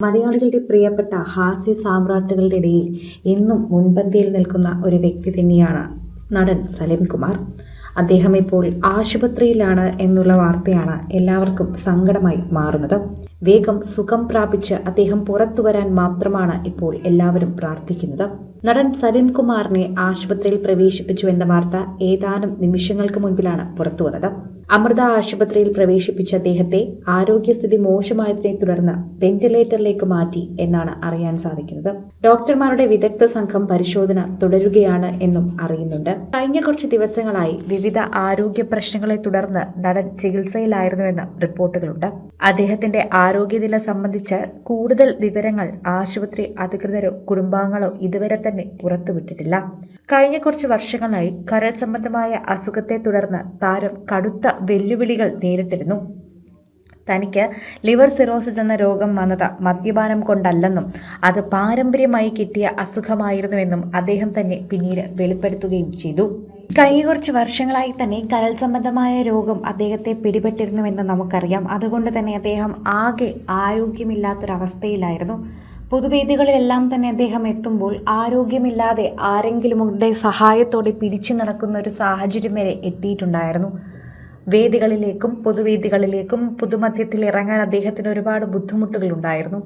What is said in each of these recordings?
മലയാളികളുടെ പ്രിയപ്പെട്ട ഹാസ്യ സാമ്രാട്ടുകളുടെ ഇടയിൽ എന്നും മുൻപന്തിയിൽ നിൽക്കുന്ന ഒരു വ്യക്തി തന്നെയാണ് നടൻ സലിം കുമാർ. അദ്ദേഹം ഇപ്പോൾ ആശുപത്രിയിലാണ് എന്നുള്ള വാർത്തയാണ് എല്ലാവർക്കും സങ്കടമായി മാറുന്നത്. വേഗം സുഖം പ്രാപിച്ച് അദ്ദേഹം പുറത്തു വരാൻ മാത്രമാണ് ഇപ്പോൾ എല്ലാവരും പ്രാർത്ഥിക്കുന്നത്. നടൻ സലിം കുമാറിനെ ആശുപത്രിയിൽ പ്രവേശിപ്പിച്ചു എന്ന വാർത്ത ഏതാനും നിമിഷങ്ങൾക്ക് മുൻപിലാണ് പുറത്തുവന്നത്. അമൃത ആശുപത്രിയിൽ പ്രവേശിപ്പിച്ച അദ്ദേഹത്തെ ആരോഗ്യസ്ഥിതി മോശമായതിനെ തുടർന്ന് വെന്റിലേറ്ററിലേക്ക് മാറ്റി എന്നാണ് അറിയാൻ സാധിക്കുന്നത്. ഡോക്ടർമാരുടെ വിദഗ്ധ സംഘം പരിശോധന തുടരുകയാണ് എന്നും അറിയുന്നുണ്ട്. കഴിഞ്ഞ കുറച്ച് ദിവസങ്ങളായി വിവിധ ആരോഗ്യ പ്രശ്നങ്ങളെ തുടർന്ന് നടൻ ചികിത്സയിലായിരുന്നുവെന്ന് റിപ്പോർട്ടുകളുണ്ട്. അദ്ദേഹത്തിന്റെ ആരോഗ്യനില സംബന്ധിച്ച് കൂടുതൽ വിവരങ്ങൾ ആശുപത്രി അധികൃതരോ കുടുംബാംഗങ്ങളോ ഇതുവരെ തന്നെ പുറത്തുവിട്ടിട്ടില്ല. കഴിഞ്ഞ കുറച്ച് വർഷങ്ങളായി കരൾ സംബന്ധമായ അസുഖത്തെ തുടർന്ന് താരം കടുത്ത വെല്ലുവിളികൾ നേരിട്ടിരുന്നു. തനിക്ക് ലിവർ സിറോസിസ് എന്ന രോഗം വന്നത് മദ്യപാനം കൊണ്ടല്ലെന്നും അത് പാരമ്പര്യമായി കിട്ടിയ അസുഖമായിരുന്നുവെന്നും അദ്ദേഹം തന്നെ പിന്നീട് വെളിപ്പെടുത്തുകയും ചെയ്തു. കഴിഞ്ഞ കുറച്ച് വർഷങ്ങളായി തന്നെ കരൾ സംബന്ധമായ രോഗം അദ്ദേഹത്തെ പിടിപെട്ടിരുന്നുവെന്ന് നമുക്കറിയാം. അതുകൊണ്ട് തന്നെ അദ്ദേഹം ആകെ ആരോഗ്യമില്ലാത്തൊരവസ്ഥയിലായിരുന്നു. പൊതുവേദികളിലെല്ലാം തന്നെ അദ്ദേഹം എത്തുമ്പോൾ ആരോഗ്യമില്ലാതെ ആരെങ്കിലുമുടെ സഹായത്തോടെ പിടിച്ചു നടക്കുന്ന ഒരു സാഹചര്യം വരെ എത്തിയിട്ടുണ്ടായിരുന്നു. വേദികളിലേക്കും പൊതുവേദികളിലേക്കും പൊതുമധ്യത്തിൽ ഇറങ്ങാൻ അദ്ദേഹത്തിന് ഒരുപാട് ബുദ്ധിമുട്ടുകൾ ഉണ്ടായിരുന്നു.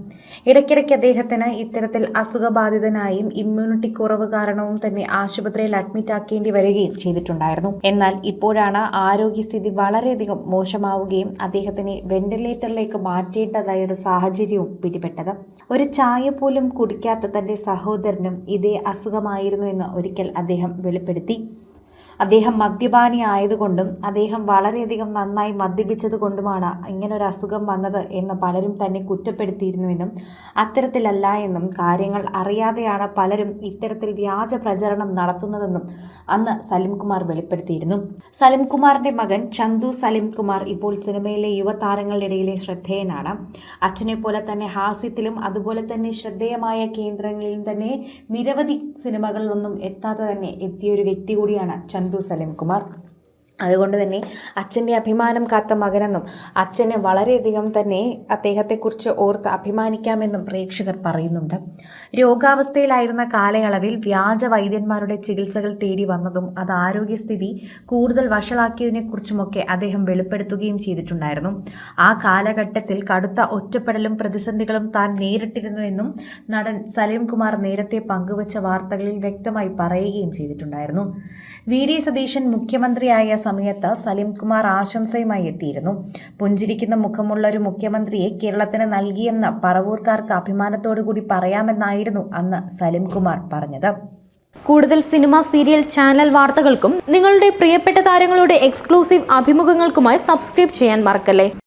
ഇടയ്ക്കിടയ്ക്ക് അദ്ദേഹത്തിന് ഇത്തരത്തിൽ അസുഖബാധിതനായും ഇമ്മ്യൂണിറ്റി കുറവ് കാരണവും തന്നെ ആശുപത്രിയിൽ അഡ്മിറ്റ് ആക്കേണ്ടി വരികയും ചെയ്തിട്ടുണ്ടായിരുന്നു. എന്നാൽ ഇപ്പോഴാണ് ആരോഗ്യസ്ഥിതി വളരെയധികം മോശമാവുകയും അദ്ദേഹത്തിനെ വെന്റിലേറ്ററിലേക്ക് മാറ്റേണ്ടതായ ഒരു സാഹചര്യവും പിടിപെട്ടത്. ഒരു ചായ പോലും കുടിക്കാത്ത തന്റെ സഹോദരനും ഇതേ അസുഖമായിരുന്നു എന്ന് ഒരിക്കൽ അദ്ദേഹം വെളിപ്പെടുത്തി. അദ്ദേഹം മദ്യപാനി ആയതുകൊണ്ടും അദ്ദേഹം വളരെയധികം നന്നായി മദ്യപിച്ചത് കൊണ്ടുമാണ് ഇങ്ങനൊരു അസുഖം വന്നത് എന്ന് പലരും തന്നെ കുറ്റപ്പെടുത്തിയിരുന്നുവെന്നും അത്തരത്തിലല്ല എന്നും കാര്യങ്ങൾ അറിയാതെയാണ് പലരും ഇത്തരത്തിൽ വ്യാജ പ്രചരണം നടത്തുന്നതെന്നും അന്ന് സലിം കുമാർ വെളിപ്പെടുത്തിയിരുന്നു. സലിം കുമാറിന്റെ മകൻ ചന്തു സലിം കുമാർ ഇപ്പോൾ സിനിമയിലെ യുവതാരങ്ങളുടെ ഇടയിലെ ശ്രദ്ധേയനാണ്. അച്ഛനെ പോലെ തന്നെ ഹാസ്യത്തിലും അതുപോലെ തന്നെ ശ്രദ്ധേയമായ കേന്ദ്രങ്ങളിലും തന്നെ നിരവധി സിനിമകളിലൊന്നും എത്താതെ തന്നെ എത്തിയൊരു വ്യക്തി കൂടിയാണ് ചന്തു സലിം കുമാർ. അതുകൊണ്ട് തന്നെ അച്ഛൻ്റെ അഭിമാനം കാത്ത മകനെന്നും അച്ഛന് വളരെയധികം തന്നെ അദ്ദേഹത്തെക്കുറിച്ച് ഓർത്ത് അഭിമാനിക്കാമെന്നും പ്രേക്ഷകർ പറയുന്നുണ്ട്. രോഗാവസ്ഥയിലായിരുന്ന കാലയളവിൽ വ്യാജ വൈദ്യന്മാരുടെ ചികിത്സകൾ തേടി വന്നതും അത് ആരോഗ്യസ്ഥിതി കൂടുതൽ വഷളാക്കിയതിനെക്കുറിച്ചുമൊക്കെ അദ്ദേഹം വെളിപ്പെടുത്തുകയും ചെയ്തിട്ടുണ്ടായിരുന്നു. ആ കാലഘട്ടത്തിൽ കടുത്ത ഒറ്റപ്പെടലും പ്രതിസന്ധികളും താൻ നേരിട്ടിരുന്നുവെന്നും നടൻ സലിം കുമാർ നേരത്തെ പങ്കുവച്ച വാർത്തകളിൽ വ്യക്തമായി പറയുകയും ചെയ്തിട്ടുണ്ടായിരുന്നു. വി.ഡി. സതീശൻ മുഖ്യമന്ത്രിയായ സമയത്ത് സലിം കുമാർ ആശംസയുമായി എത്തിയിരുന്നു. പുഞ്ചിരിക്കുന്ന മുഖമുള്ള ഒരു മുഖ്യമന്ത്രിയെ കേരളത്തിന് നൽകിയെന്ന് പറവൂർക്കാർക്ക് അഭിമാനത്തോടുകൂടി പറയാമെന്നായിരുന്നു അന്ന് സലിം കുമാർ പറഞ്ഞത്. കൂടുതൽ സിനിമ, സീരിയൽ, ചാനൽ വാർത്തകൾക്കും നിങ്ങളുടെ പ്രിയപ്പെട്ട താരങ്ങളുടെ എക്സ്ക്ലൂസീവ് അഭിമുഖങ്ങൾക്കുമായി സബ്സ്ക്രൈബ് ചെയ്യാൻ മറക്കല്ലേ.